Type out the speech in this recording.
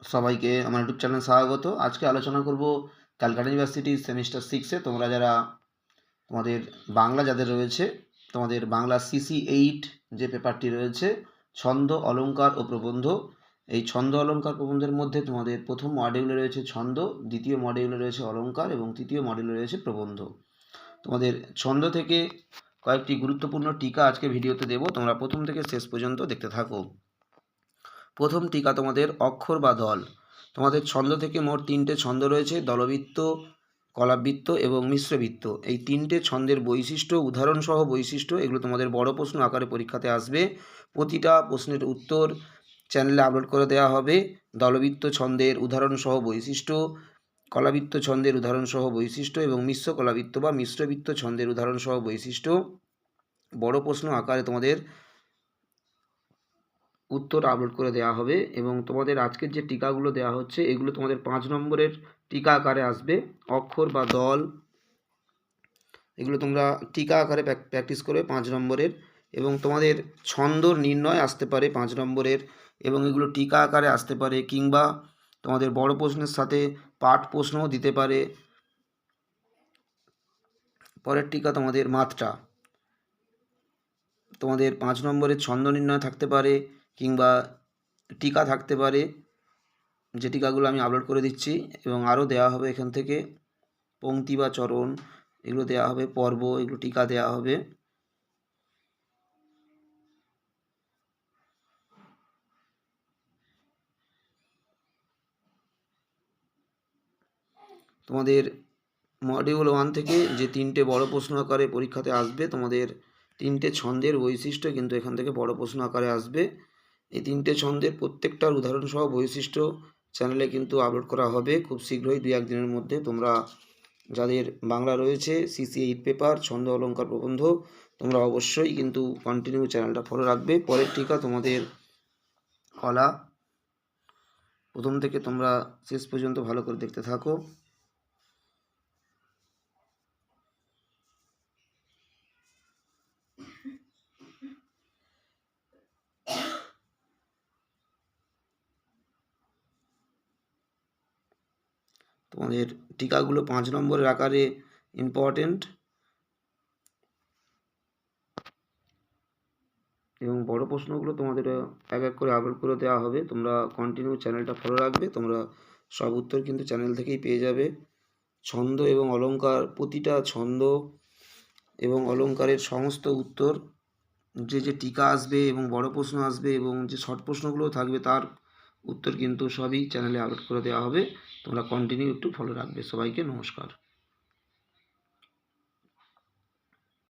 সবাইকে আমার ইউটিউব চ্যানেলে স্বাগত। আজকে আলোচনা করব ক্যালকাটা ইউনিভার্সিটির সেমিস্টার 6-এ তোমরা যারা তোমাদের বাংলা যাদের রয়েছে, তোমাদের বাংলা CC8 যে পেপারটি রয়েছে, ছন্দ, অলঙ্কার ও প্রবন্ধ। এই ছন্দ, অলঙ্কার, প্রবন্ধের মধ্যে তোমাদের প্রথম মডিউলে রয়েছে ছন্দ, দ্বিতীয় মডিউলে রয়েছে অলঙ্কার এবং তৃতীয় মডিউলে রয়েছে প্রবন্ধ। তোমাদের ছন্দ থেকে কয়েকটি গুরুত্বপূর্ণ টিকা আজকে ভিডিওতে দেব, তোমরা প্রথম থেকে শেষ পর্যন্ত দেখতে থাকো। প্রথম টিকা তোমাদের অক্ষর বা দল। তোমাদের ছন্দ থেকে মোট 3টে ছন্দ রয়েছে: দলবৃত্ত, কলাবৃত্ত এবং মিশ্রবৃত্ত। এই 3টে ছন্দের বৈশিষ্ট্য, উদাহরণসহ বৈশিষ্ট্য, এগুলো তোমাদের বড় প্রশ্ন আকারে পরীক্ষাতে আসবে। প্রতিটা প্রশ্নের উত্তর চ্যানেলে আপলোড করে দেওয়া হবে। দলবৃত্ত ছন্দের উদাহরণসহ বৈশিষ্ট্য, কলাবৃত্ত ছন্দের উদাহরণসহ বৈশিষ্ট্য এবং মিশ্র কলাবৃত্ত বা মিশ্রবৃত্ত ছন্দের উদাহরণসহ বৈশিষ্ট্য বড় প্রশ্ন আকারে তোমাদের উত্তর আপলোড করে দেওয়া হবে। এবং তোমাদের আজকের যে টিকাগুলো দেওয়া হচ্ছে এগুলো তোমাদের 5 নম্বরের টিকা আকারে আসবে। অক্ষর বা দল, এগুলো তোমরা টিকা আকারে প্র্যাকটিস করবে 5 নম্বরের। এবং তোমাদের ছন্দর নির্ণয় আসতে পারে 5 নম্বরের, এবং এগুলো টিকা আকারে আসতে পারে, কিংবা তোমাদের বড় প্রশ্নের সাথে পাঠ প্রশ্নও দিতে পারে। পরের টিকা তোমাদের মাত্রা। তোমাদের 5 নম্বরের ছন্দ নির্ণয় থাকতে পারে, কিংবা টিকা থাকতে পারে, যে টিকাগুলো আমি আপলোড করে দিচ্ছি। এবং আরও দেওয়া হবে এখান থেকে পংক্তি বা চরণ, এগুলো দেওয়া হবে, পর্ব, এগুলো টিকা দেওয়া হবে। তোমাদের মডিউল 1 থেকে যে 3টে বড় প্রশ্ন আকারে পরীক্ষাতে আসবে, তোমাদের 3টে ছন্দের বৈশিষ্ট্য কিন্তু এখান থেকে বড় প্রশ্ন আকারে আসবে। এই 3টে ছন্দের প্রত্যেকটার উদাহরণসহ বৈশিষ্ট্য চ্যানেলে কিন্তু আপলোড করা হবে খুব শীঘ্রই, 2-1 দিনের মধ্যে। তোমরা যাদের বাংলা রয়েছে CC8 পেপার, ছন্দ, অলঙ্কার, প্রবন্ধ, তোমরা অবশ্যই কিন্তু কন্টিনিউ চ্যানেলটা ফলো রাখবে। পরের টিকা তোমাদের কলা। প্রথম থেকে তোমরা শেষ পর্যন্ত ভালো করে দেখতে থাকো। তোমাদের টিকাগুলো 5 নম্বরের আকারে ইম্পর্টেন্ট, এবং বড় প্রশ্নগুলো তোমাদের এক এক করে আপলোড করে দেওয়া হবে। তোমরা কন্টিনিউ চ্যানেলটা ফলো রাখবে, তোমরা সব উত্তর কিন্তু চ্যানেল থেকেই পেয়ে যাবে। ছন্দ এবং অলঙ্কার, প্রতিটা ছন্দ এবং অলঙ্কারের সমস্ত উত্তর, যে যে টিকা আসবে এবং বড় প্রশ্ন আসবে এবং যে শর্ট প্রশ্নগুলো থাকবে তার উত্তর কিন্তু সবই চ্যানেলে আপলোড করে দেওয়া হবে। তোমরা কন্টিনিউ একটু ফলো রাখবে। সবাইকে নমস্কার।